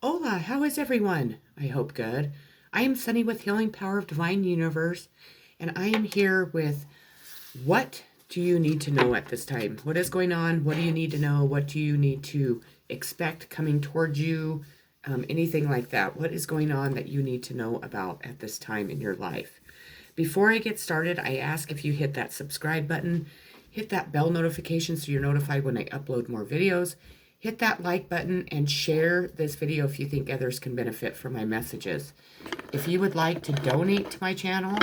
Hola, how is everyone? I hope good. I am Sunny with Healing Power of Divine Universe, and I am here with what do you need to know at this time? What is going on? What do you need to know? What do you need to expect coming towards you? Anything like that. What is going on that you need to know about at this time in your life? Before I get started, I ask if you hit that subscribe button, hit that bell notification so you're notified when I upload more videos, hit that like button, and share this video if you think others can benefit from my messages. If you would like to donate to my channel,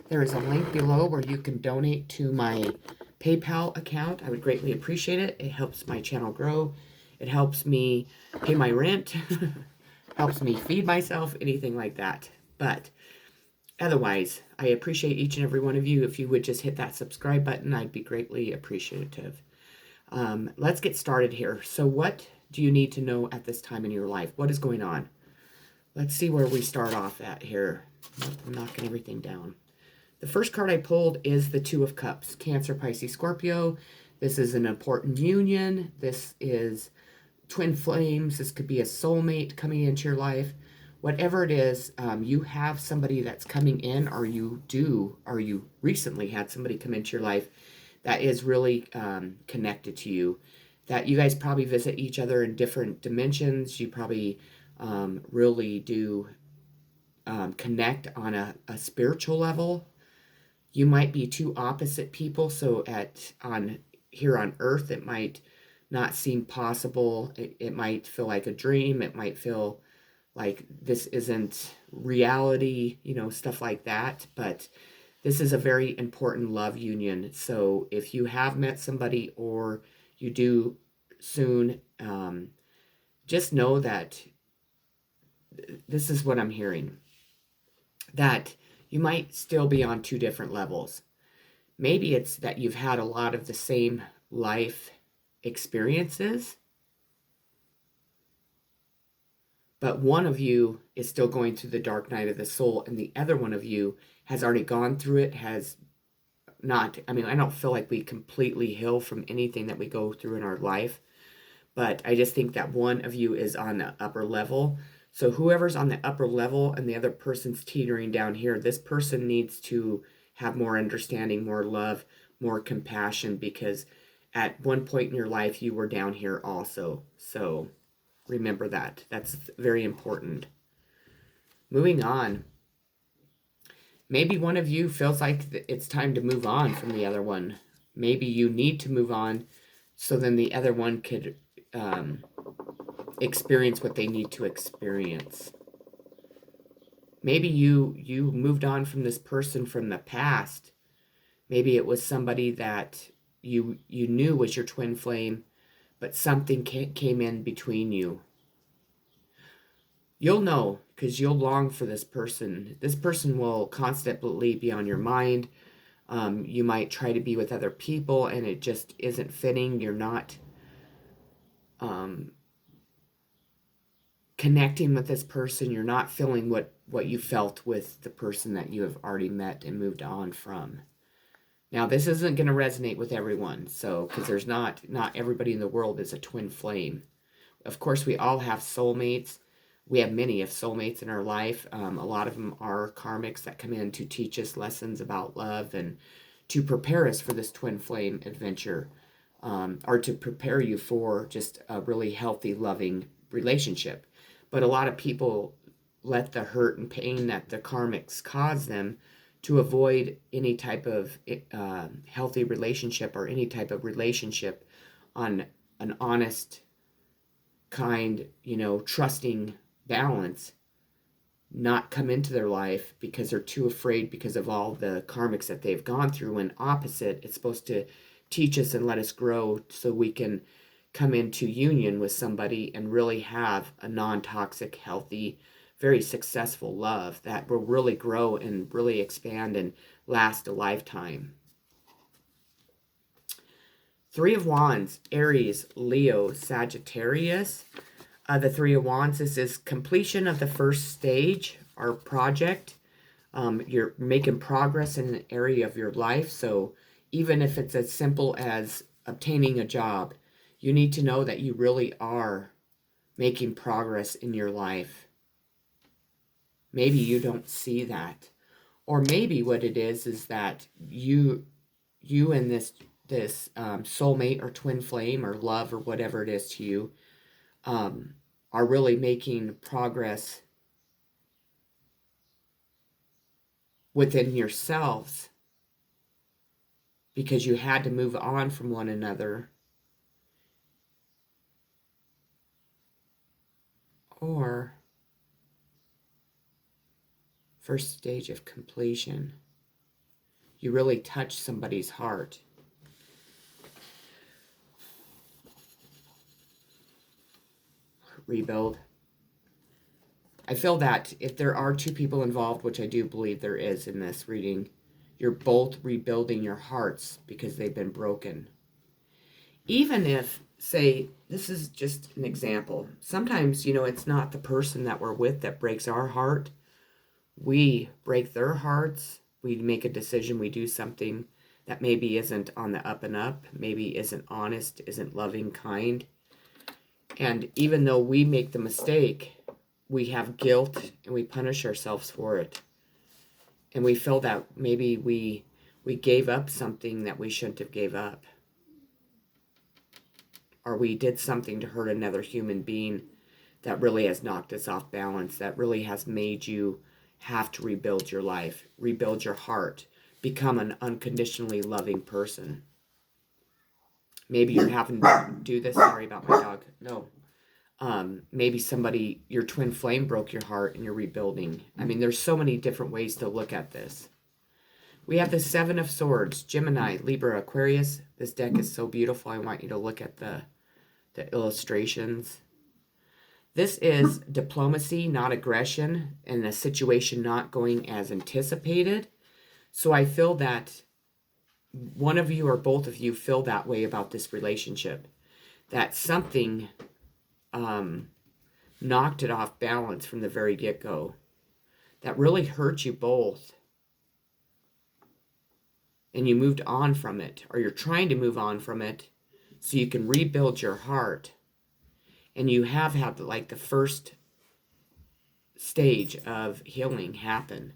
there is a link below where you can donate to my PayPal account. I would greatly appreciate it. It helps my channel grow. It helps me pay my rent, helps me feed myself, anything like that. But otherwise, I appreciate each and every one of you. If you would just hit that subscribe button, I'd be greatly appreciative. Let's get started here. So what do you need to know at this time in your life? What is going on? Let's see where we start off at here. I'm knocking everything down. The first card I pulled is the Two of Cups. Cancer, Pisces, Scorpio. This is an important union. This is twin flames. This could be a soulmate coming into your life. Whatever it is, you have somebody that's coming in, or you recently had somebody come into your life that is really connected to you. That you guys probably visit each other in different dimensions. You probably really do connect on a spiritual level. You might be two opposite people, so here on Earth, it might not seem possible. It might feel like a dream. It might feel like this isn't reality, stuff like that. But this is a very important love union. So if you have met somebody or you do soon, just know that this is what I'm hearing. That you might still be on two different levels. Maybe it's that you've had a lot of the same life experiences, but one of you is still going through the dark night of the soul, and the other one of you has already gone through it, has not. I don't feel like we completely heal from anything that we go through in our life, but I just think that one of you is on the upper level. So whoever's on the upper level and the other person's teetering down here, this person needs to have more understanding, more love, more compassion, because at one point in your life, you were down here also. So remember that. That's very important. Moving on. Maybe one of you feels like it's time to move on from the other one. Maybe you need to move on so then the other one could experience what they need to experience. Maybe you moved on from this person from the past. Maybe it was somebody that you knew was your twin flame, but something came in between you. You'll know because you'll long for this person. This person will constantly be on your mind. You might try to be with other people and it just isn't fitting. You're not connecting with this person. You're not feeling what you felt with the person that you have already met and moved on from. Now, this isn't going to resonate with everyone, so because there's not everybody in the world is a twin flame. Of course, we all have soulmates. We have many of soulmates in our life. A lot of them are karmics that come in to teach us lessons about love and to prepare us for this twin flame adventure, or to prepare you for just a really healthy, loving relationship. But a lot of people let the hurt and pain that the karmics cause them to avoid any type of healthy relationship or any type of relationship on an honest, kind, trusting balance, not come into their life because they're too afraid because of all the karmics that they've gone through. And opposite, it's supposed to teach us and let us grow so we can come into union with somebody and really have a non-toxic, healthy, very successful love that will really grow and really expand and last a lifetime. Three of Wands, Aries, Leo, Sagittarius. The Three of Wands, this is completion of the first stage or project. You're making progress in an area of your life. So even if it's as simple as obtaining a job, you need to know that you really are making progress in your life. Maybe you don't see that. Or maybe what it is that you and this soulmate or twin flame or love or whatever it is to you are really making progress within yourselves because you had to move on from one another. Or first stage of completion. You really touch somebody's heart. Rebuild. I feel that if there are two people involved, which I do believe there is in this reading, you're both rebuilding your hearts because they've been broken. Even if, say, this is just an example. Sometimes, it's not the person that we're with that breaks our heart. We break their hearts. We make a decision. We do something that maybe isn't on the up and up, maybe isn't honest, isn't loving, kind. And even though we make the mistake, we have guilt and we punish ourselves for it. And we feel that maybe we gave up something that we shouldn't have gave up. Or we did something to hurt another human being that really has knocked us off balance, that really has made you have to rebuild your life, rebuild your heart, become an unconditionally loving person. Maybe you're having to do this. Sorry about my dog. No. Maybe somebody, your twin flame broke your heart and you're rebuilding. I mean, there's so many different ways to look at this. We have the Seven of Swords, Gemini, Libra, Aquarius. This deck is so beautiful. I want you to look at the illustrations. This is diplomacy, not aggression, and the situation not going as anticipated. So I feel that one of you or both of you feel that way about this relationship. That something knocked it off balance from the very get-go. That really hurt you both. And you moved on from it, or you're trying to move on from it so you can rebuild your heart. And you have had like the first stage of healing happen.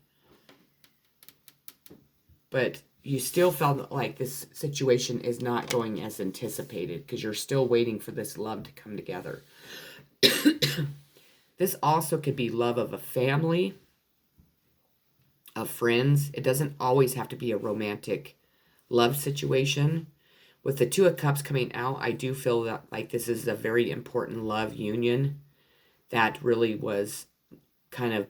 But you still felt like this situation is not going as anticipated because you're still waiting for this love to come together. This also could be love of a family, of friends. It doesn't always have to be a romantic love situation. With the Two of Cups coming out, I do feel that like this is a very important love union that really was kind of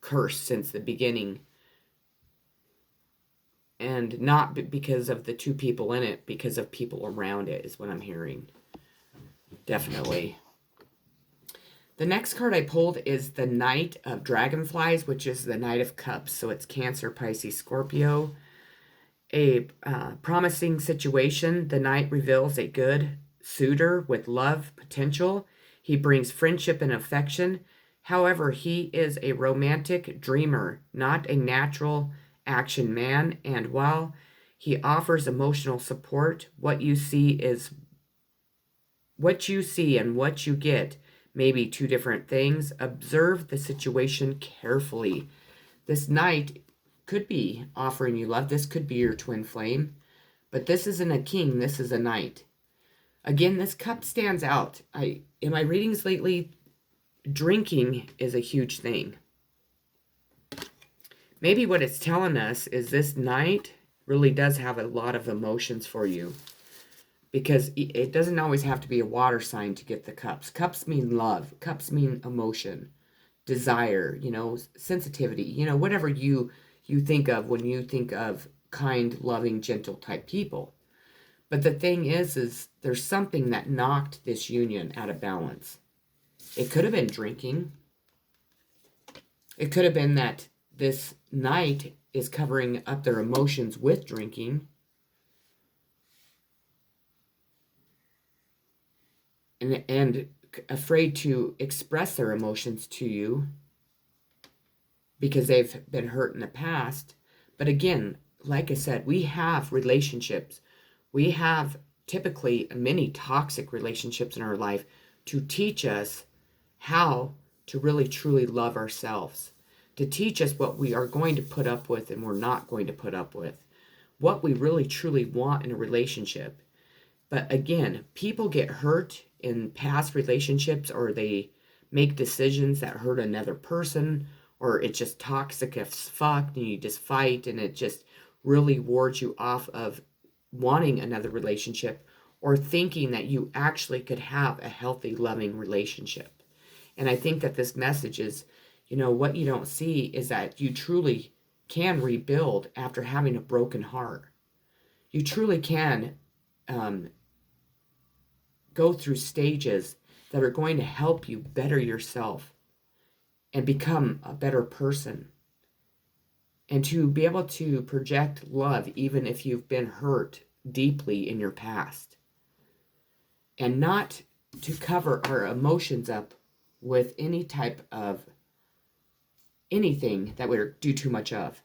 cursed since the beginning. And not because of the two people in it, because of people around it is what I'm hearing. Definitely. The next card I pulled is the Knight of Dragonflies, which is the Knight of Cups. So it's Cancer, Pisces, Scorpio. A promising situation. The Knight reveals a good suitor with love potential. He brings friendship and affection. However, he is a romantic dreamer, not a natural action man. And while he offers emotional support, what you see and what you get may be two different things. Observe the situation carefully. This Knight could be offering you love. This could be your twin flame. But this isn't a king. This is a knight. Again, this cup stands out. In my readings lately, drinking is a huge thing. Maybe what it's telling us is this knight really does have a lot of emotions for you. Because it doesn't always have to be a water sign to get the cups. Cups mean love. Cups mean emotion, desire, sensitivity, whatever you think of when you think of kind, loving, gentle type people. But the thing is there's something that knocked this union out of balance. It could have been drinking. It could have been that this knight is covering up their emotions with drinking. And afraid to express their emotions to you because they've been hurt in the past. But again, like I said, we have relationships. We have typically many toxic relationships in our life to teach us how to really truly love ourselves, to teach us what we are going to put up with and we're not going to put up with, what we really truly want in a relationship. But again, people get hurt in past relationships, or they make decisions that hurt another person, or it's just toxic as fuck and you just fight and it just really wards you off of wanting another relationship or thinking that you actually could have a healthy, loving relationship. And I think that this message is, what you don't see is that you truly can rebuild after having a broken heart. You truly can go through stages that are going to help you better yourself and become a better person. And to be able to project love even if you've been hurt deeply in your past. And not to cover our emotions up with any type of anything that we do too much of,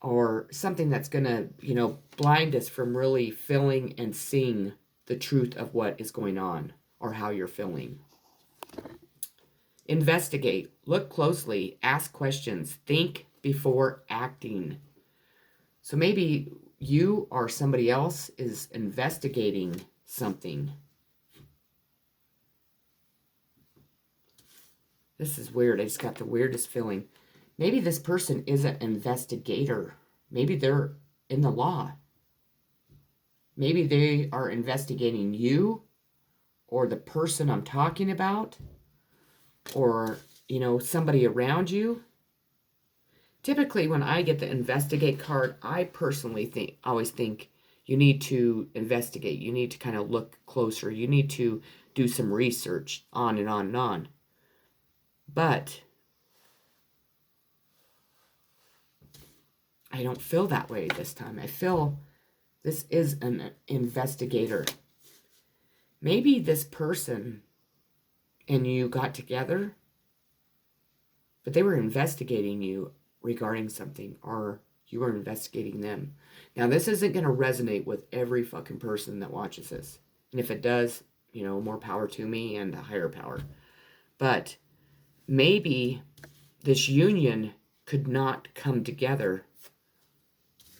or something that's going to, blind us from really feeling and seeing the truth of what is going on or how you're feeling. Investigate, look closely, ask questions, think before acting. So maybe you or somebody else is investigating something. This is weird. I just got the weirdest feeling. Maybe this person is an investigator. Maybe they're in the law. Maybe they are investigating you or the person I'm talking about, or, somebody around you. Typically, when I get the investigate card, I personally always think you need to investigate. You need to kind of look closer. You need to do some research, on and on and on. But I don't feel that way this time. I feel this is an investigator. Maybe this person and you got together, but they were investigating you regarding something, or you were investigating them. Now, this isn't going to resonate with every fucking person that watches this. And if it does, more power to me and a higher power. But maybe this union could not come together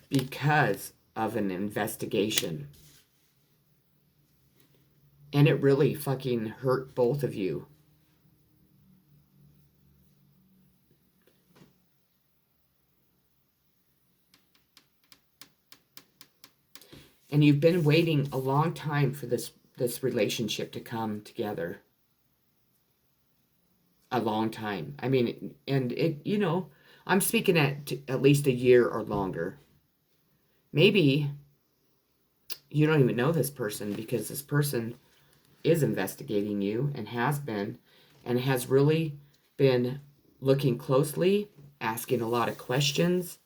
because of an investigation. And it really fucking hurt both of you. And you've been waiting a long time for this relationship to come together. A long time. I mean, and it, I'm speaking at least a year or longer. Maybe you don't even know this person, because this person is investigating you and has really been looking closely, asking a lot of questions,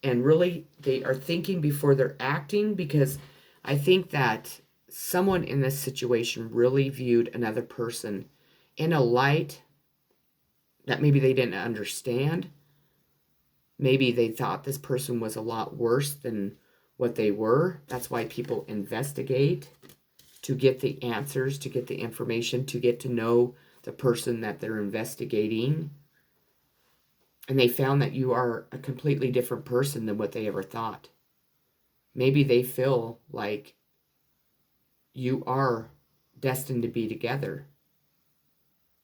and really they are thinking before they're acting, because I think that someone in this situation really viewed another person in a light that maybe they didn't understand. Maybe they thought this person was a lot worse than what they were. That's why people investigate, to get the answers, to get the information, to get to know the person that they're investigating. And they found that you are a completely different person than what they ever thought. Maybe they feel like you are destined to be together.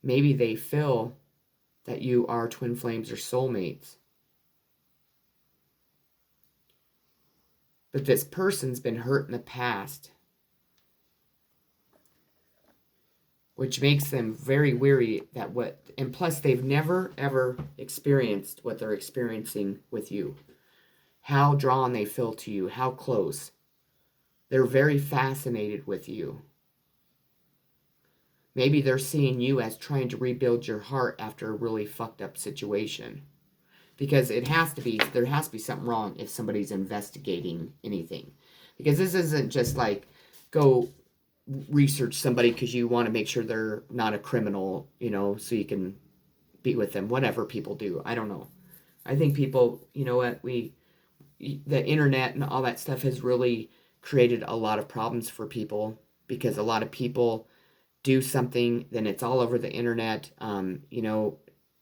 Maybe they feel that you are twin flames or soulmates. But this person's been hurt in the past, which makes them very weary and plus they've never ever experienced what they're experiencing with you. How drawn they feel to you, how close. They're very fascinated with you. Maybe they're seeing you as trying to rebuild your heart after a really fucked up situation. Because there has to be something wrong if somebody's investigating anything. Because this isn't just like, go research somebody because you want to make sure they're not a criminal, so you can be with them. Whatever people do, I don't know. I think people, the internet and all that stuff has really created a lot of problems for people, because a lot of people do something, then it's all over the internet.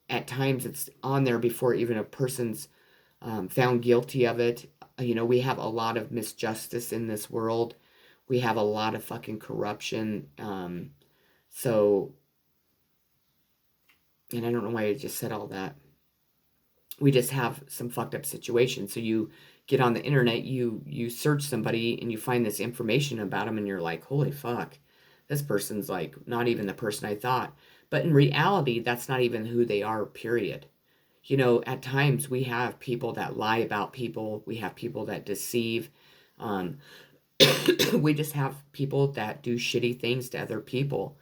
At times it's on there before even a person's found guilty of it. We have a lot of misjustice in this world. We have a lot of fucking corruption. So, and I don't know why I just said all that. We just have some fucked up situations. So you get on the internet, you search somebody, and you find this information about them, and you're like, holy fuck, this person's like not even the person I thought. But in reality, that's not even who they are, period. At times we have people that lie about people. We have people that deceive. We just have people that do shitty things to other people.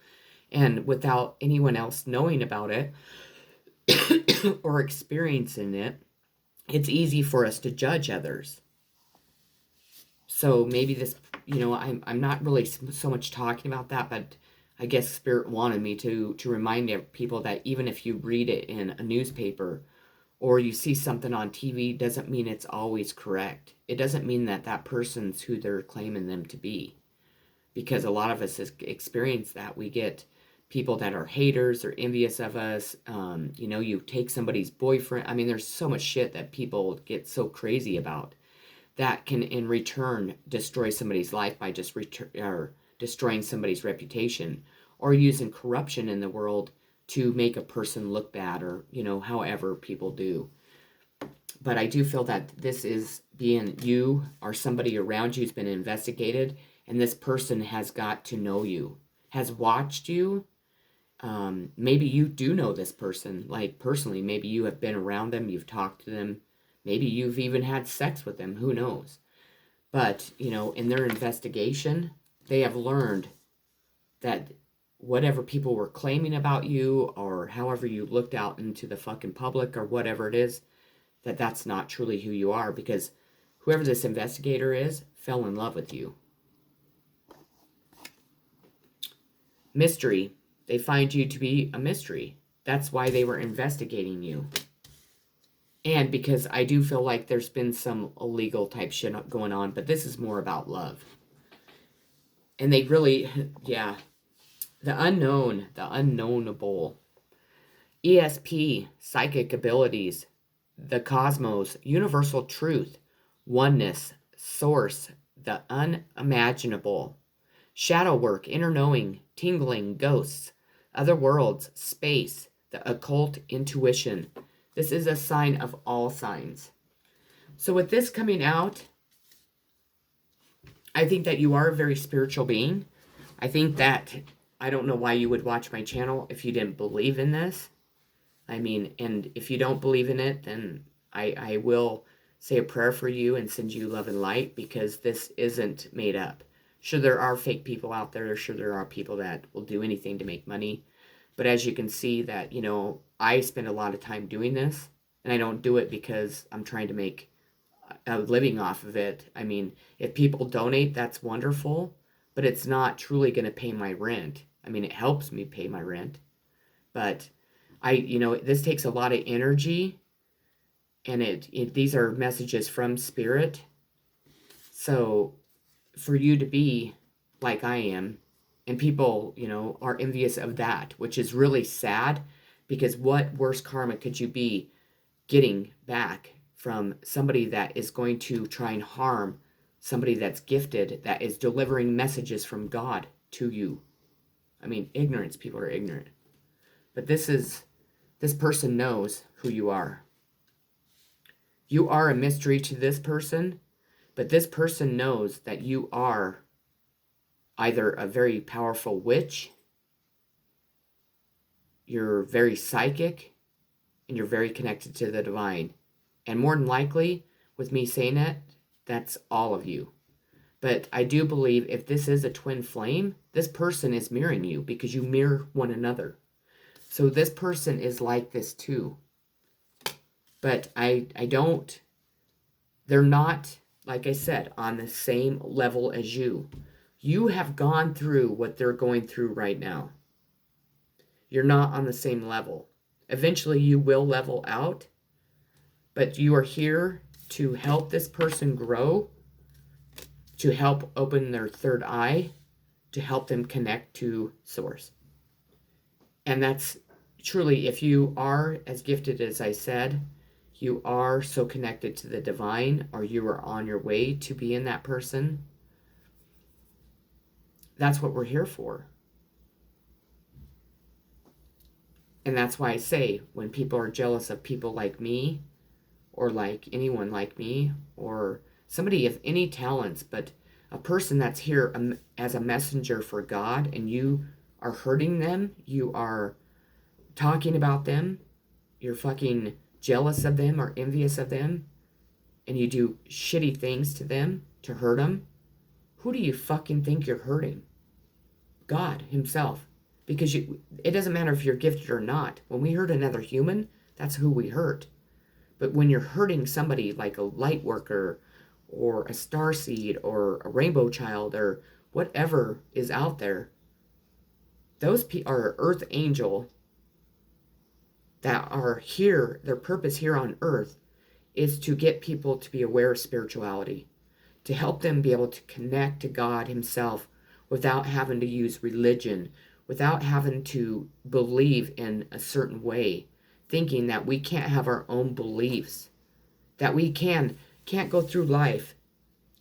And without anyone else knowing about it or experiencing it, it's easy for us to judge others. So maybe this, I'm not really so much talking about that, but I guess Spirit wanted me to remind people that even if you read it in a newspaper or you see something on TV, doesn't mean it's always correct. It doesn't mean that that person's who they're claiming them to be. Because a lot of us experience that. We get people that are haters or envious of us. You take somebody's boyfriend. I mean, there's so much shit that people get so crazy about that can, in return, destroy somebody's life by just destroying somebody's reputation, or using corruption in the world to make a person look bad, or, however people do. But I do feel that this is being you or somebody around you has been investigated, and this person has got to know you, has watched you. Maybe you do know this person, like personally. Maybe you have been around them, you've talked to them. Maybe you've even had sex with them, who knows? But, in their investigation, they have learned that whatever people were claiming about you, or however you looked out into the fucking public, or whatever it is, that's not truly who you are, because whoever this investigator is fell in love with you. Mystery. They find you to be a mystery. That's why they were investigating you. And because I do feel like there's been some illegal type shit going on, but this is more about love. And they really, yeah. The unknown, the unknownable. ESP, psychic abilities, the cosmos, universal truth, oneness, source, the unimaginable. Shadow work, inner knowing, tingling, ghosts, other worlds, space, the occult, intuition. This is a sign of all signs. So with this coming out, I think that you are a very spiritual being. I think that, I don't know why you would watch my channel if you didn't believe in this. I mean, and if you don't believe in it, then I will say a prayer for you and send you love and light, because this isn't made up. Sure, there are fake people out there. Sure, there are people that will do anything to make money. But as you can see that, I spend a lot of time doing this, and I don't do it because I'm trying to make a living off of it. I mean, if people donate, that's wonderful, but it's not truly going to pay my rent. I mean, it helps me pay my rent, but this takes a lot of energy, and these are messages from Spirit. So for you to be like I am, and people, are envious of that, which is really sad, because what worse karma could you be getting back from somebody that is going to try and harm somebody that's gifted, that is delivering messages from God to you? I mean, ignorance, people are ignorant. But this person knows who you are. You are a mystery to this person, but this person knows that you are either a very powerful witch, you're very psychic, and you're very connected to the divine. And more than likely, with me saying that, that's all of you. But I do believe if this is a twin flame, this person is mirroring you, because you mirror one another. So this person is like this too. But they're not, like I said, on the same level as you. You have gone through what they're going through right now. You're not on the same level. Eventually you will level out, but you are here to help this person grow, to help open their third eye, to help them connect to Source. And that's truly, if you are as gifted as I said, you are so connected to the divine, or you are on your way to being that person, that's what we're here for. And that's why I say, when people are jealous of people like me, or like anyone like me, or somebody of any talents, but a person that's here as a messenger for God, and you are hurting them, you are talking about them, you're fucking jealous of them or envious of them, and you do shitty things to them to hurt them, who do you fucking think you're hurting? God himself. Because it doesn't matter if you're gifted or not. When we hurt another human, that's who we hurt. But when you're hurting somebody like a light worker or a starseed or a rainbow child or whatever is out there, those are earth angel that are here. Their purpose here on earth is to get people to be aware of spirituality, to help them be able to connect to God himself without having to use religion, without having to believe in a certain way, thinking that we can't have our own beliefs, that we can't go through life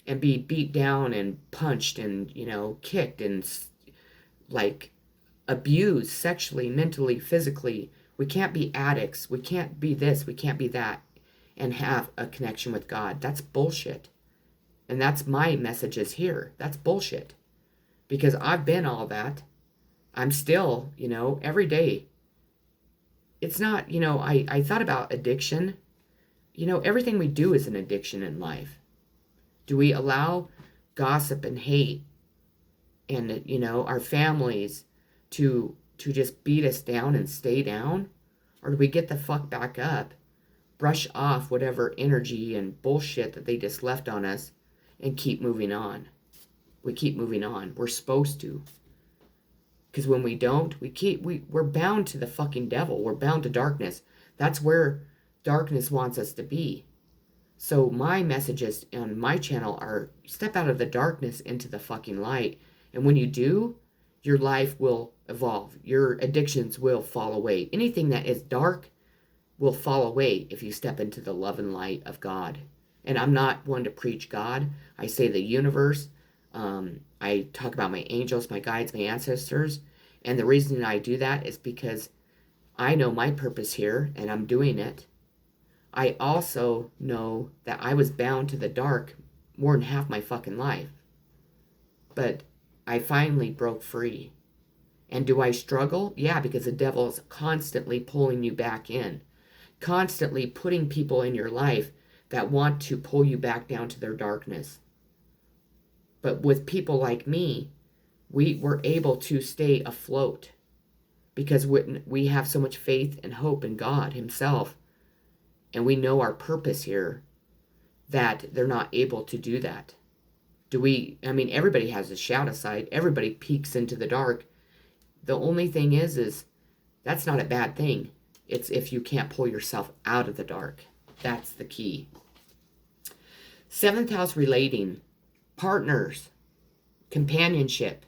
and be beat down and punched and, kicked and like abused sexually, mentally, physically. We can't be addicts. We can't be this. We can't be that and have a connection with God. That's bullshit. And that's my messages here. That's bullshit. Because I've been all that. I'm still, every day. It's not, I thought about addiction. Everything we do is an addiction in life. Do we allow gossip and hate and, our families to just beat us down and stay down? Or do we get the fuck back up, brush off whatever energy and bullshit that they just left on us, and keep moving on? We keep moving on. We're supposed to. Because when we don't, we're bound to the fucking devil. We're bound to darkness. That's where darkness wants us to be. So my messages on my channel are step out of the darkness into the fucking light. And when you do, your life will evolve. Your addictions will fall away. Anything that is dark will fall away if you step into the love and light of God. And I'm not one to preach God. I say the universe. I talk about my angels, my guides, my ancestors. And the reason I do that is because I know my purpose here and I'm doing it. I also know that I was bound to the dark more than half my fucking life. But I finally broke free. And do I struggle? Yeah, because the devil is constantly pulling you back in. Constantly putting people in your life that want to pull you back down to their darkness. But with people like me, we were able to stay afloat because we have so much faith and hope in God himself. And we know our purpose here, that they're not able to do that. Everybody has a shadow side. Everybody peeks into the dark. The only thing is that's not a bad thing. It's if you can't pull yourself out of the dark. That's the key. 7th house relating, partners, companionship,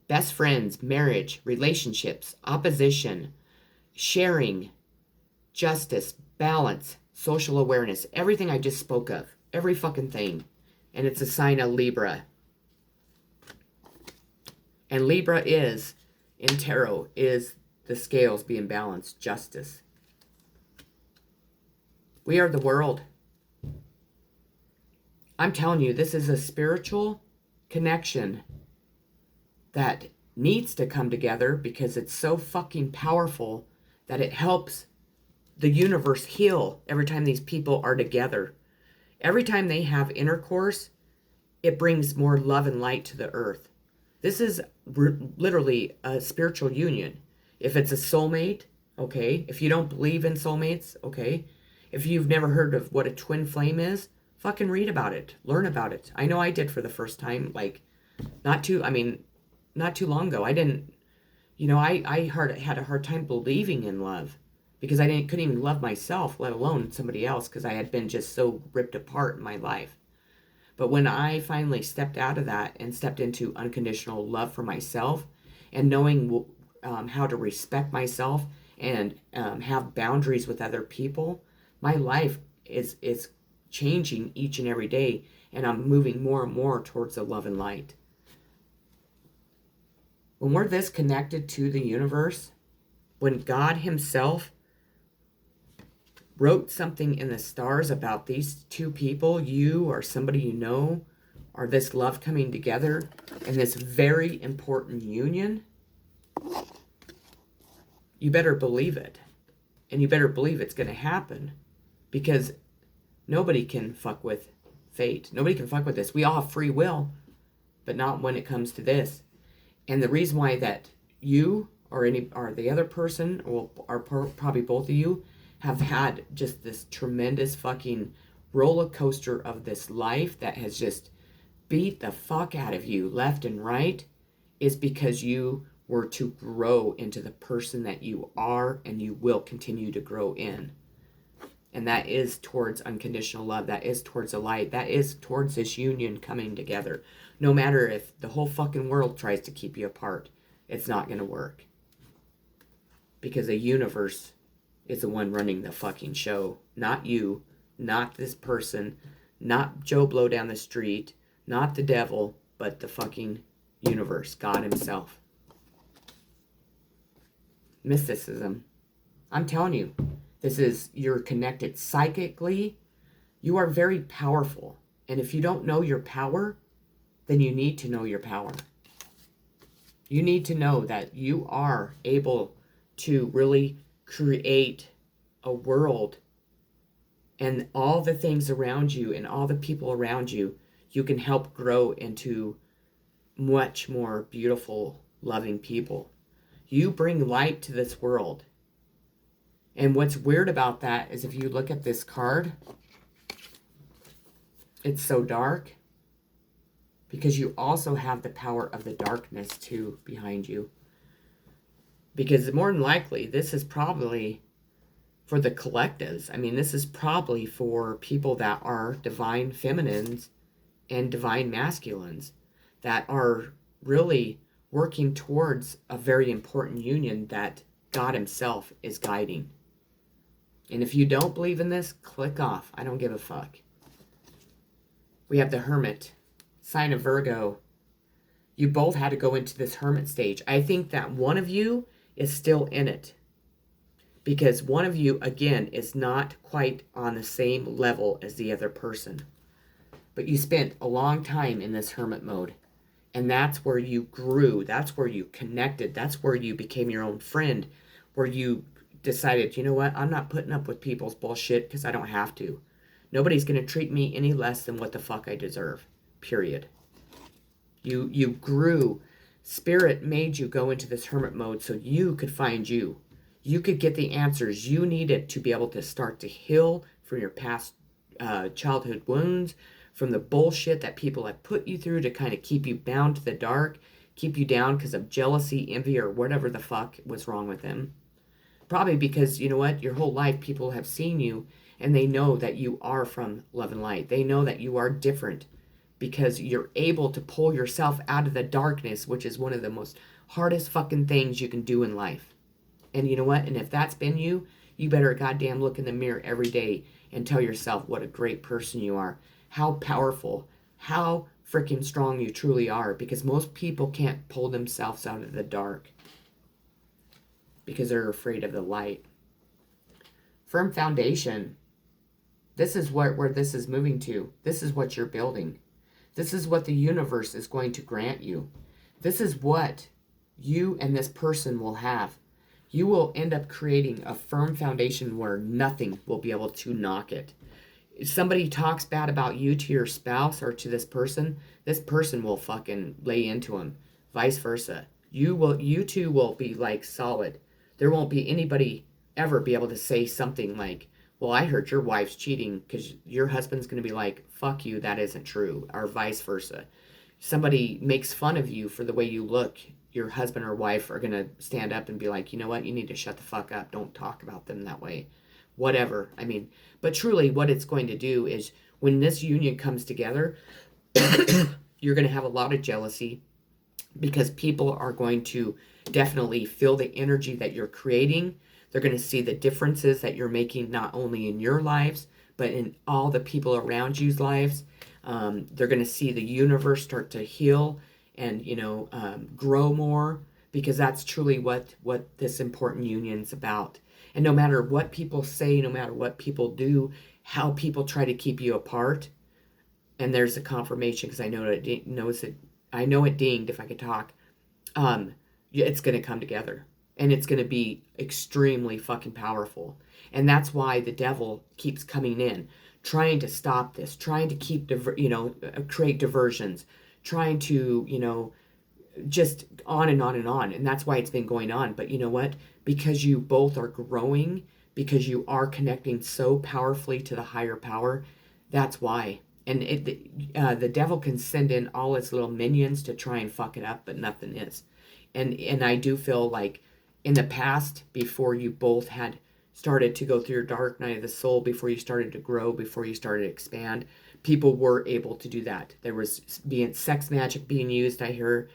best friends, marriage, relationships, opposition, sharing, justice, balance, social awareness, everything I just spoke of, every fucking thing. And it's a sign of Libra. And Libra is, in tarot, is the scales being balanced, justice. We are the world. I'm telling you, this is a spiritual connection that needs to come together because it's so fucking powerful that it helps the universe heal every time these people are together. Every time they have intercourse, it brings more love and light to the earth. This is literally a spiritual union. If it's a soulmate, okay. If you don't believe in soulmates, okay. If you've never heard of what a twin flame is, fucking read about it. Learn about it. I know I did for the first time, not too long ago. I didn't, I had a hard time believing in love because couldn't even love myself, let alone somebody else, because I had been just so ripped apart in my life. But when I finally stepped out of that and stepped into unconditional love for myself and knowing how to respect myself and have boundaries with other people, my life is changing each and every day, and I'm moving more and more towards the love and light. When we're this connected to the universe, when God himself wrote something in the stars about these two people, you or somebody you know, or this love coming together in this very important union, you better believe it. And you better believe it's going to happen, because nobody can fuck with fate. Nobody can fuck with this. We all have free will, but not when it comes to this. And the reason why that you or the other person, or probably both of you, have had just this tremendous fucking roller coaster of this life that has just beat the fuck out of you left and right, is because you were to grow into the person that you are and you will continue to grow in. And that is towards unconditional love. That is towards the light. That is towards this union coming together. No matter if the whole fucking world tries to keep you apart, it's not going to work. Because the universe is the one running the fucking show. Not you, not this person, not Joe Blow down the street, not the devil, but the fucking universe, God himself. Mysticism. I'm telling you, you're connected psychically. You are very powerful. And if you don't know your power, then you need to know your power. You need to know that you are able to really create a world, and all the things around you and all the people around you, you can help grow into much more beautiful, loving people. You bring light to this world. And what's weird about that is if you look at this card, it's so dark because you also have the power of the darkness too behind you. Because more than likely, this is probably for the collectives. I mean, this is probably for people that are divine feminines and divine masculines that are really working towards a very important union that God himself is guiding. And if you don't believe in this, click off. I don't give a fuck. We have the Hermit, sign of Virgo. You both had to go into this Hermit stage. I think that one of you is still in it, because one of you, again, is not quite on the same level as the other person. But you spent a long time in this hermit mode, and that's where you grew. That's where you connected. That's where you became your own friend, where you decided, you know what, I'm not putting up with people's bullshit because I don't have to. Nobody's going to treat me any less than what the fuck I deserve, period. You grew. Spirit made you go into this hermit mode so you could find you. You could get the answers you needed to be able to start to heal from your past childhood wounds, from the bullshit that people have put you through to kind of keep you bound to the dark, keep you down because of jealousy, envy, or whatever the fuck was wrong with them. Probably because, you know what, your whole life people have seen you and they know that you are from love and light. They know that you are different because you're able to pull yourself out of the darkness, which is one of the most hardest fucking things you can do in life. And you know what? And if that's been you, you better goddamn look in the mirror every day and tell yourself what a great person you are. How powerful, how freaking strong you truly are. Because most people can't pull themselves out of the dark because they're afraid of the light. Firm foundation. This is where this is moving to. This is what you're building. This is what the universe is going to grant you. This is what you and this person will have. You will end up creating a firm foundation where nothing will be able to knock it. If somebody talks bad about you to your spouse or to this person will fucking lay into him. Vice versa. You two will be like solid. There won't be anybody ever be able to say something like, well, I heard your wife's cheating, because your husband's going to be like, fuck you, that isn't true, or vice versa. Somebody makes fun of you for the way you look, your husband or wife are going to stand up and be like, you know what, you need to shut the fuck up, don't talk about them that way. Whatever. I mean, but truly what it's going to do is when this union comes together, You're going to have a lot of jealousy because people are going to definitely feel the energy that you're creating. They're going to see the differences that you're making, not only in your lives, but in all the people around you's lives. They're going to see the universe start to heal and, grow more, because that's truly what this important union's about. And no matter what people say, no matter what people do, how people try to keep you apart, and there's a confirmation because I know it dinged if I could talk. It's going to come together, and it's going to be extremely fucking powerful. And that's why the devil keeps coming in, trying to stop this, trying to keep create diversions, trying to just on and on and on. And that's why it's been going on. But you know what? Because you both are growing, because you are connecting so powerfully to the higher power, that's why. And the devil can send in all his little minions to try and fuck it up, but nothing is. And I do feel like in the past, before you both had started to go through your dark night of the soul, before you started to grow, before you started to expand, people were able to do that. There was being sex magic being used. I hear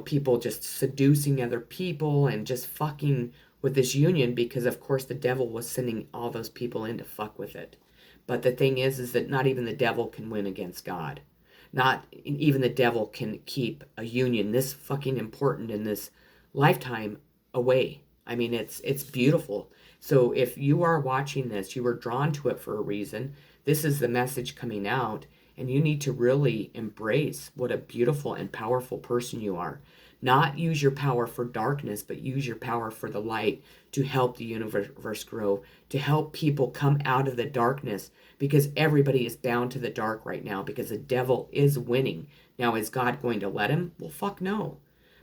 people just seducing other people and just fucking with this union, because of course the devil was sending all those people in to fuck with it. But the thing is that not even the devil can win against God. Not even the devil can keep a union this fucking important in this lifetime away. I mean, it's beautiful. So if you are watching this, you were drawn to it for a reason. This is the message coming out, and you need to really embrace what a beautiful and powerful person you are. Not use your power for darkness, but use your power for the light to help the universe grow, to help people come out of the darkness, because everybody is bound to the dark right now because the devil is winning. Now, is God going to let him? Well, fuck no.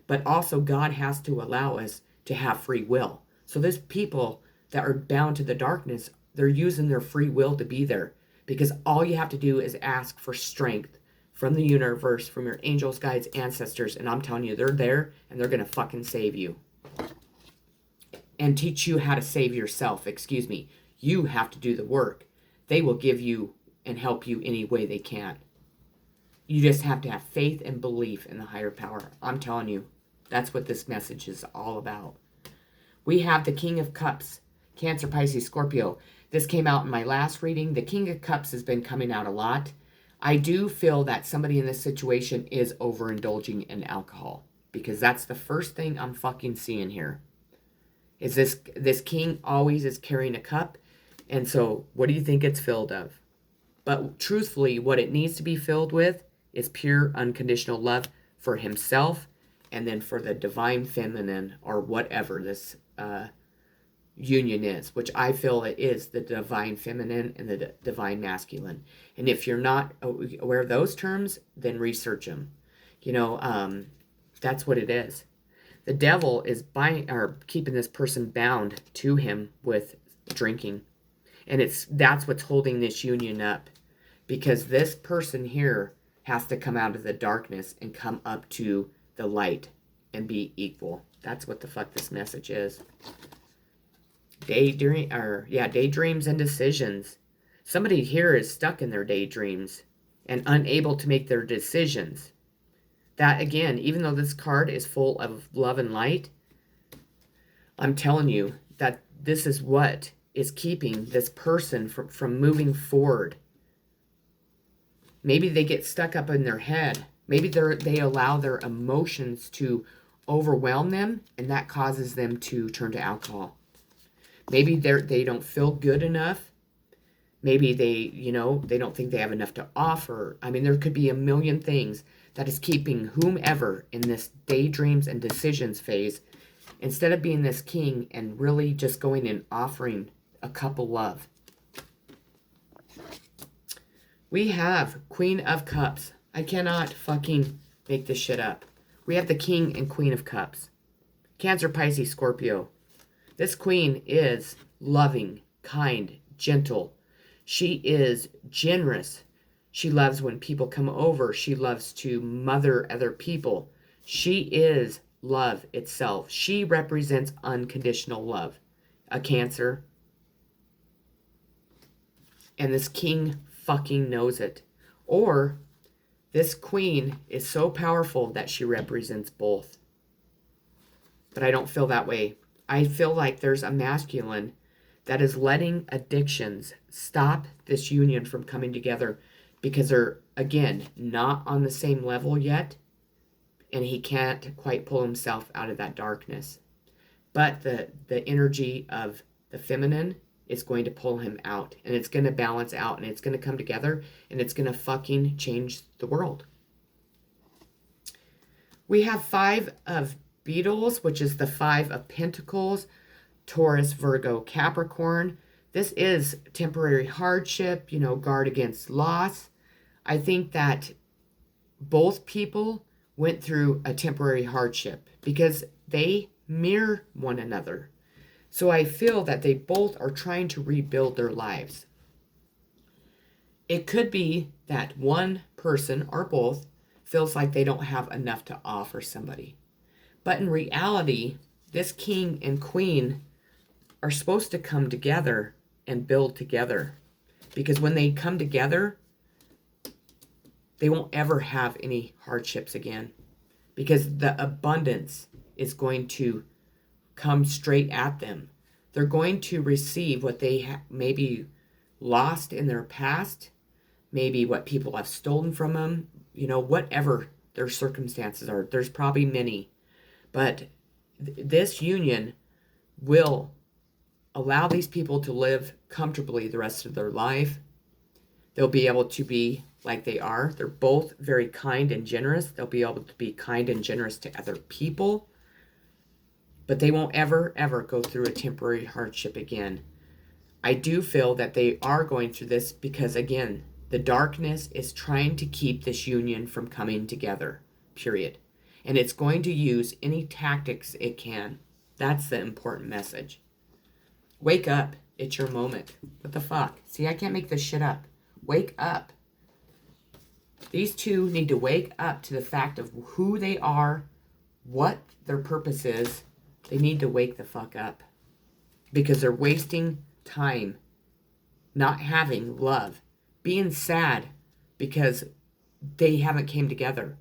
But also, God has to allow us to have free will. So there's people that are bound to the darkness, they're using their free will to be there, because all you have to do is ask for strength from the universe, from your angels, guides, ancestors, and I'm telling you, they're there, and they're going to fucking save you. And teach you how to save yourself, excuse me. You have to do the work. They will give you and help you any way they can. You just have to have faith and belief in the higher power. I'm telling you, that's what this message is all about. We have the King of Cups, Cancer, Pisces, Scorpio. This came out in my last reading. The King of Cups has been coming out a lot. I do feel that somebody in this situation is overindulging in alcohol, because that's the first thing I'm fucking seeing here. Is this king always is carrying a cup, and so what do you think it's filled of? But truthfully, what it needs to be filled with is pure unconditional love for himself, and then for the divine feminine, or whatever this union is, which I feel it is the divine feminine and the divine masculine. And if you're not aware of those terms, then research them. That's what it is. The devil is keeping this person bound to him with drinking, and that's what's holding this union up, because this person here has to come out of the darkness and come up to the light and be equal. That's what the fuck this message is. Daydreams and decisions. Somebody here is stuck in their daydreams and unable to make their decisions. That, again, even though this card is full of love and light, I'm telling you that this is what is keeping this person from moving forward. Maybe they get stuck up in their head. Maybe they allow their emotions to overwhelm them, and that causes them to turn to alcohol. Maybe they don't feel good enough. Maybe they don't think they have enough to offer. I mean, there could be a million things that is keeping whomever in this daydreams and decisions phase, instead of being this king and really just going and offering a cup of love. We have Queen of Cups. I cannot fucking make this shit up. We have the King and Queen of Cups. Cancer, Pisces, Scorpio. This queen is loving, kind, gentle. She is generous. She loves when people come over. She loves to mother other people. She is love itself. She represents unconditional love. A Cancer. And this king fucking knows it. Or this queen is so powerful that she represents both. But I don't feel that way. I feel like there's a masculine that is letting addictions stop this union from coming together because they're, again, not on the same level yet, and he can't quite pull himself out of that darkness. But the energy of the feminine is going to pull him out, and it's going to balance out, and it's going to come together, and it's going to fucking change the world. We have 5 of Beetles, which is the 5 of Pentacles, Taurus, Virgo, Capricorn. This is temporary hardship, guard against loss. I think that both people went through a temporary hardship because they mirror one another. So I feel that they both are trying to rebuild their lives. It could be that one person or both feels like they don't have enough to offer somebody. But in reality, this king and queen are supposed to come together and build together. Because when they come together, they won't ever have any hardships again. Because the abundance is going to come straight at them. They're going to receive what they maybe lost in their past, maybe what people have stolen from them, whatever their circumstances are. There's probably many. But this union will allow these people to live comfortably the rest of their life. They'll be able to be like they are. They're both very kind and generous. They'll be able to be kind and generous to other people. But they won't ever, ever go through a temporary hardship again. I do feel that they are going through this because, again, the darkness is trying to keep this union from coming together, period. And it's going to use any tactics it can. That's the important message. Wake up. It's your moment. What the fuck? See, I can't make this shit up. Wake up. These two need to wake up to the fact of who they are, what their purpose is. They need to wake the fuck up. Because they're wasting time not having love. Being sad because they haven't came together.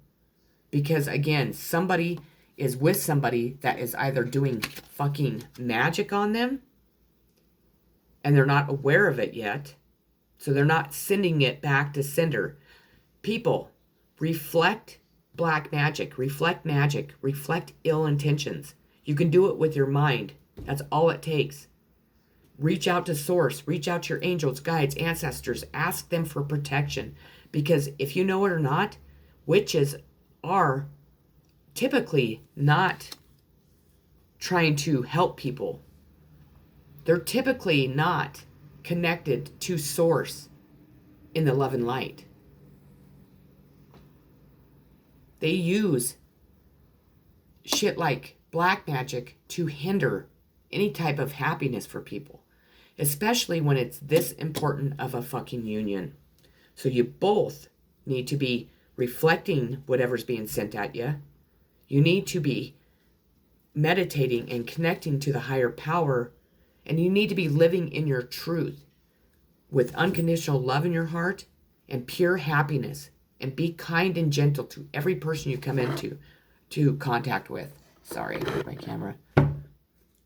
Because, again, somebody is with somebody that is either doing fucking magic on them and they're not aware of it yet. So they're not sending it back to sender. People, reflect black magic, reflect ill intentions. You can do it with your mind. That's all it takes. Reach out to source, reach out to your angels, guides, ancestors, ask them for protection. Because if you know it or not, witches are typically not trying to help people. They're typically not connected to source in the love and light. They use shit like black magic to hinder any type of happiness for people, especially when it's this important of a fucking union. So you both need to be reflecting whatever's being sent at you. You need to be meditating and connecting to the higher power, and you need to be living in your truth with unconditional love in your heart and pure happiness, and be kind and gentle to every person you come into contact with. Sorry, I moved my camera.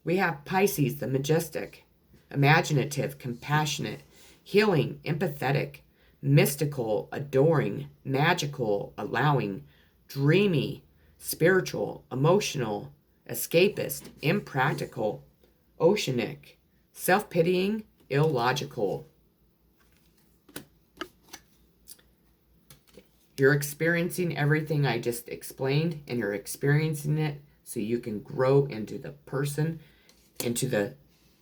We have Pisces, the majestic, imaginative, compassionate, healing, empathetic, mystical, adoring, magical, allowing, dreamy, spiritual, emotional, escapist, impractical, oceanic, self-pitying, illogical. You're experiencing everything I just explained, and you're experiencing it so you can grow into the person, into the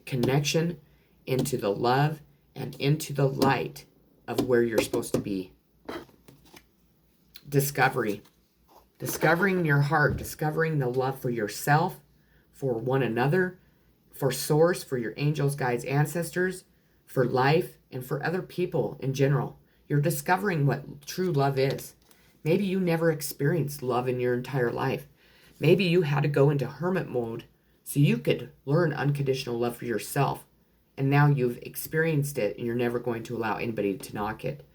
connection, into the love, and into the light of where you're supposed to be. Discovery. Discovering your heart, discovering the love for yourself, for one another, for source, for your angels, guides, ancestors, for life, and for other people in general. You're discovering what true love is. Maybe you never experienced love in your entire life. Maybe you had to go into hermit mode so you could learn unconditional love for yourself. And now you've experienced it and you're never going to allow anybody to knock it.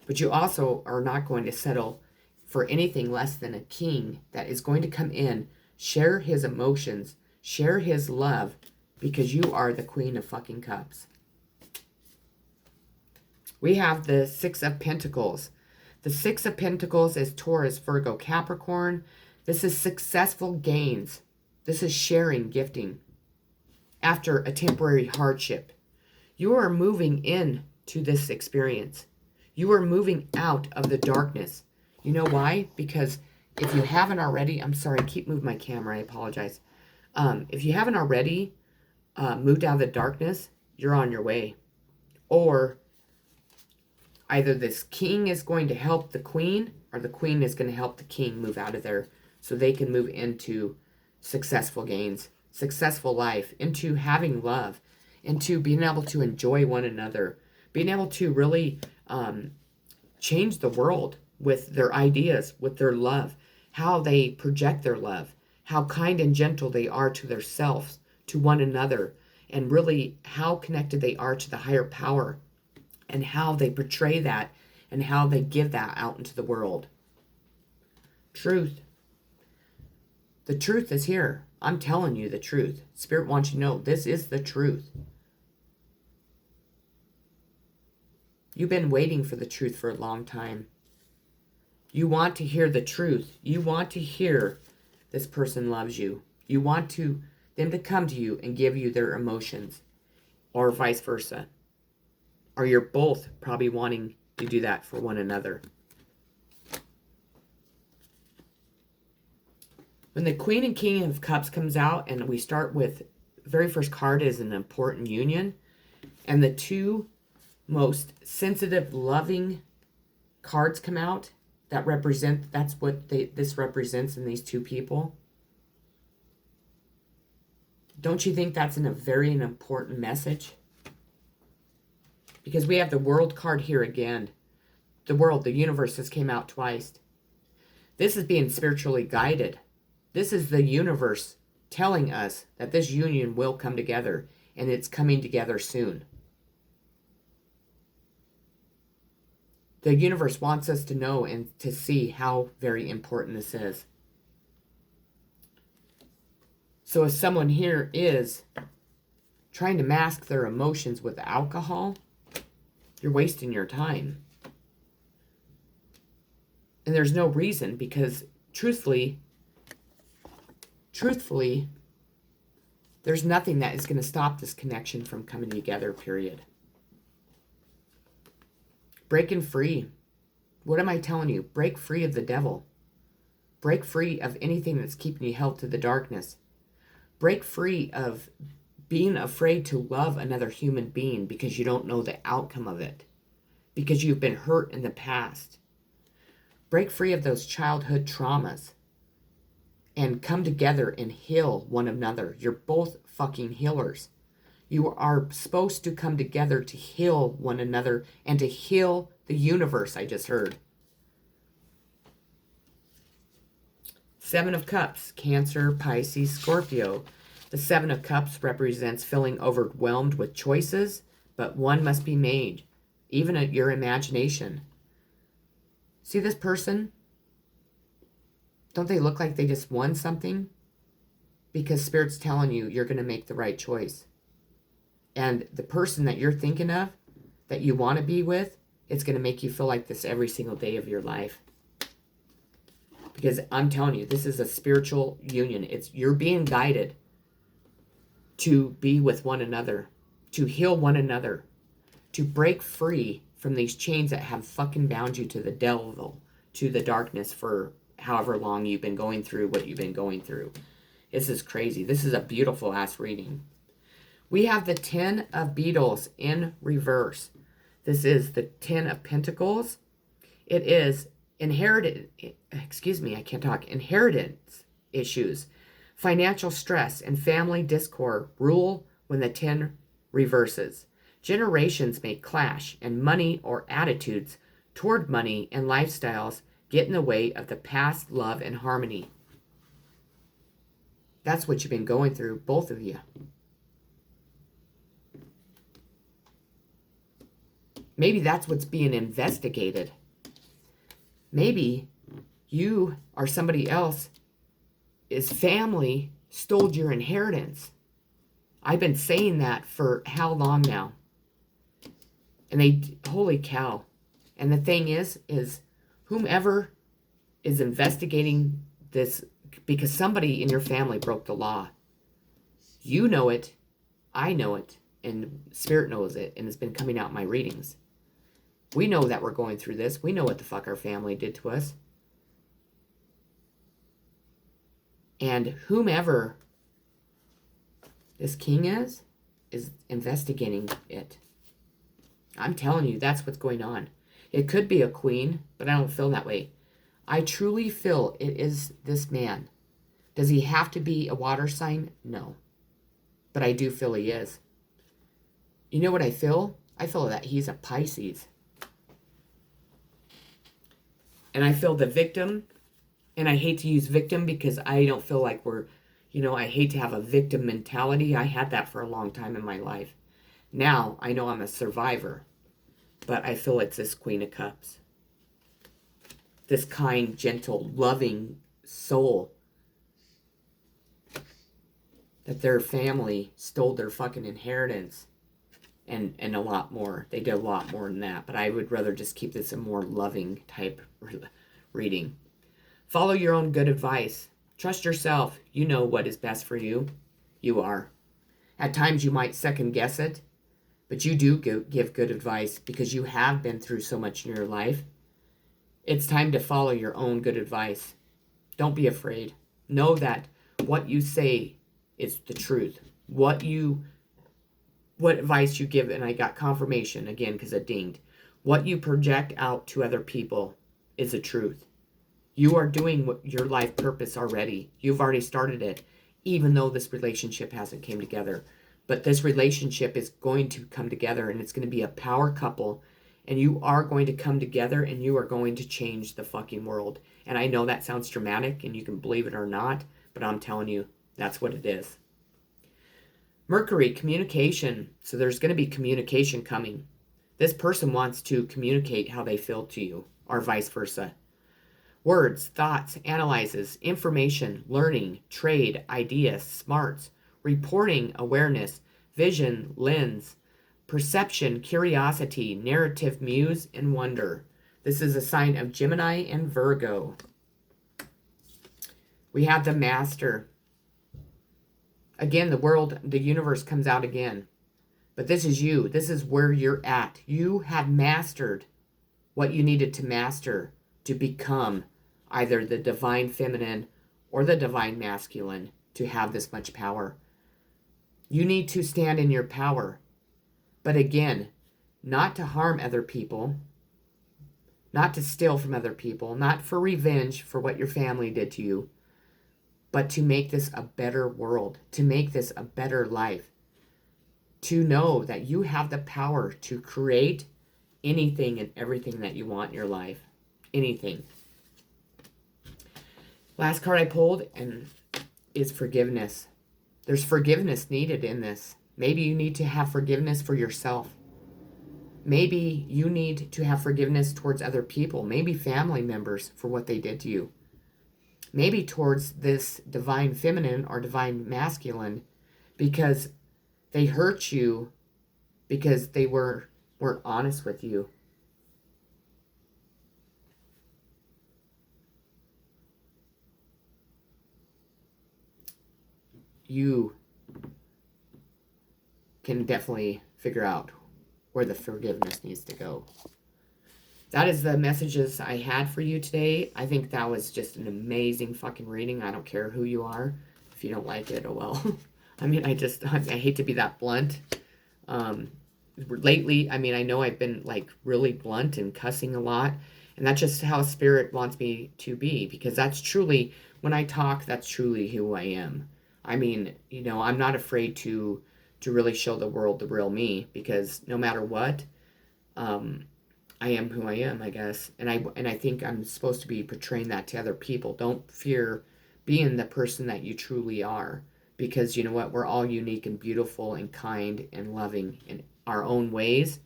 But you also are not going to settle for anything less than a king that is going to come in, share his emotions, share his love, because you are the Queen of fucking Cups. We have the Six of Pentacles. The Six of Pentacles is Taurus, Virgo, Capricorn. This is successful gains. This is sharing, gifting. After a temporary hardship, you are moving into this experience. You are moving out of the darkness. You know why? Because if you haven't already, I'm sorry, I keep moving my camera, I apologize. If you haven't already moved out of the darkness, you're on your way. Or either this king is going to help the queen, or the queen is going to help the king move out of there so they can move into successful gains, successful life, into having love, into being able to enjoy one another, being able to really change the world with their ideas, with their love, how they project their love, how kind and gentle they are to themselves, to one another, and really how connected they are to the higher power, and how they portray that and how they give that out into the world. Truth. The truth is here. I'm telling you the truth. Spirit wants you to know this is the truth. You've been waiting for the truth for a long time. You want to hear the truth. You want to hear this person loves you. You want them to come to you and give you their emotions, or vice versa. Or you're both probably wanting to do that for one another. When the Queen and King of Cups comes out, and we start with the very first card is an important union, and the two most sensitive, loving cards come out that represent, that's what this represents in these two people. Don't you think that's a very important message? Because we have the World card here again. The world, the universe has came out twice. This is being spiritually guided. This is the universe telling us that this union will come together, and it's coming together soon. The universe wants us to know and to see how very important this is. So if someone here is trying to mask their emotions with alcohol, you're wasting your time. And there's no reason, because truthfully, there's nothing that is going to stop this connection from coming together, period. Breaking free. What am I telling you? Break free of the devil. Break free of anything that's keeping you held to the darkness. Break free of being afraid to love another human being because you don't know the outcome of it, because you've been hurt in the past. Break free of those childhood traumas and come together and heal one another. You're both fucking healers. You are supposed to come together to heal one another and to heal the universe, I just heard. Seven of Cups, Cancer, Pisces, Scorpio. The Seven of Cups represents feeling overwhelmed with choices, but one must be made, even at your imagination. See this person? Don't they look like they just won something? Because Spirit's telling you you're going to make the right choice. And the person that you're thinking of, that you want to be with, it's going to make you feel like this every single day of your life. Because I'm telling you, this is a spiritual union. You're being guided to be with one another, to heal one another, to break free from these chains that have fucking bound you to the devil, to the darkness for however long you've been going through what you've been going through. This is crazy. This is a beautiful ass reading. We have the Ten of Beetles in reverse. This is the Ten of Pentacles. It is inheritance issues, financial stress, and family discord rule when the 10 reverses. Generations may clash, and money or attitudes toward money and lifestyles get in the way of the past love and harmony. That's what you've been going through, both of you. Maybe that's what's being investigated. Maybe you or somebody else, his family stole your inheritance. I've been saying that for how long now? And holy cow. And the thing is whomever is investigating this, because somebody in your family broke the law. You know it, I know it, and Spirit knows it, and it's been coming out in my readings. We know that we're going through this. We know what the fuck our family did to us. And whomever this king is investigating it. I'm telling you, that's what's going on. It could be a queen, but I don't feel that way. I truly feel it is this man. Does he have to be a water sign? No. But I do feel he is. You know what I feel? I feel that he's a Pisces. And I feel the victim, and I hate to use victim because I don't feel like I hate to have a victim mentality. I had that for a long time in my life. Now, I know I'm a survivor, but I feel it's this Queen of Cups. This kind, gentle, loving soul. That their family stole their fucking inheritance. And a lot more. They did a lot more than that. But I would rather just keep this a more loving type reading. Follow your own good advice. Trust yourself. You know what is best for you. You are. At times you might second guess it. But you do give good advice because you have been through so much in your life. It's time to follow your own good advice. Don't be afraid. Know that what you say is the truth. What advice you give, and I got confirmation again because it dinged. What you project out to other people is the truth. You are doing your life purpose already. You've already started it, even though this relationship hasn't came together. But this relationship is going to come together, and it's going to be a power couple, and you are going to come together, and you are going to change the fucking world. And I know that sounds dramatic, and you can believe it or not, but I'm telling you, that's what it is. Mercury, communication. So there's going to be communication coming. This person wants to communicate how they feel to you, or vice versa. Words, thoughts, analyzes, information, learning, trade, ideas, smarts, reporting, awareness, vision, lens, perception, curiosity, narrative, muse, and wonder. This is a sign of Gemini and Virgo. We have the Master. Again, the universe comes out again. But this is you. This is where you're at. You have mastered what you needed to master to become either the divine feminine or the divine masculine to have this much power. You need to stand in your power. But again, not to harm other people, not to steal from other people, not for revenge for what your family did to you, but to make this a better world, to make this a better life, to know that you have the power to create anything and everything that you want in your life. Anything. Last card I pulled is forgiveness. There's forgiveness needed in this. Maybe you need to have forgiveness for yourself. Maybe you need to have forgiveness towards other people, maybe family members for what they did to you. Maybe towards this divine feminine or divine masculine because they hurt you because they weren't honest with you. You can definitely figure out where the forgiveness needs to go. That is the messages I had for you today. I think that was just an amazing fucking reading. I don't care who you are. If you don't like it, oh well. I mean, I hate to be that blunt. Lately, I mean, I know I've been like really blunt and cussing a lot. And that's just how Spirit wants me to be. Because that's truly, when I talk, that's truly who I am. I mean, I'm not afraid to really show the world the real me. Because no matter what, I am who I am, I guess. And I think I'm supposed to be portraying that to other people. Don't fear being the person that you truly are. Because you know what? We're all unique and beautiful and kind and loving in our own ways.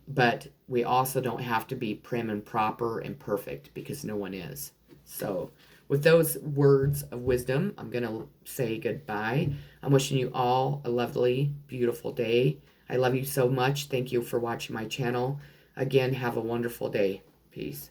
but we also don't have to be prim and proper and perfect because no one is. So, with those words of wisdom, I'm going to say goodbye. I'm wishing you all a lovely, beautiful day. I love you so much. Thank you for watching my channel. Again, have a wonderful day. Peace.